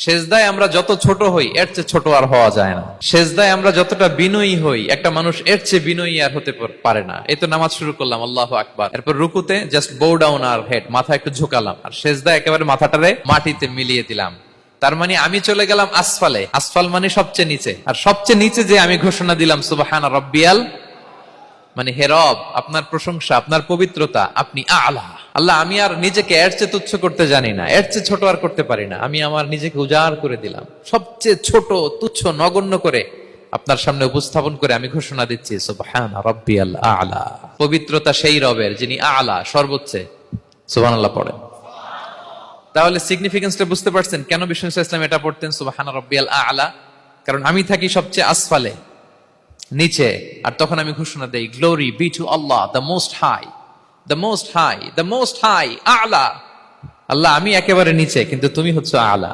সেজদায় আমরা যত ছোট হই এর চেয়ে ছোট আর হওয়া যায় না। সেজদায় আমরা যতটা বিনয়ী হই একটা মানুষ এর চেয়ে বিনয়ী আর হতে পারে না। এই তো নামাজ শুরু করলাম, আল্লাহু আকবার, এরপর রুকুতে জাস্ট বো ডাউন আর হেড, মাথা একটু ঝুঁকালাম, আর সেজদায় একেবারে মাথাটারে মাটিতে মিলিয়ে দিলাম। তার মানে আমি চলে গেলাম আসফালে। আসফাল মানে সবচেয়ে নিচে, আর সবচেয়ে নিচে যে আমি ঘোষণা দিলাম সুবহান রাব্বিয়াল, মানে হে রব, আপনার প্রশংসা, আপনার পবিত্রতা, আপনি আলা। আল্লাহ, আমি আর নিজেকে এর চেয়ে তুচ্ছ করতে জানি না, এর চেয়ে ছোট আর করতে পারি না। আমি আমার নিজেকে উজাড় করে দিলাম, সবচেয়ে ছোট, তুচ্ছ, নগণ্য করে আপনার সামনে উপস্থাপন করে আমি ঘোষণা দিচ্ছি সুবহান রাব্বিয়াল আলা। পবিত্রতা সেই রবের যিনি আলা, সর্বোচ্চ। সুবহানাল্লাহ পড়েন। তাহলে সিগনিফিকেন্সটা বুঝতে পারছেন কেন বিষ্ণু ইসলাম এটা পড়তেন সুবহান রাব্বিয়াল আলা? কারণ আমি থাকি সবচেয়ে আসফালে, নিচে, আর তখন আমি ঘোষণা দেই glory be to Allah the most high, the most high, the most high আলা। আল্লাহ, আমি একেবারে নিচে কিন্তু তুমি হচ্ছে আলা।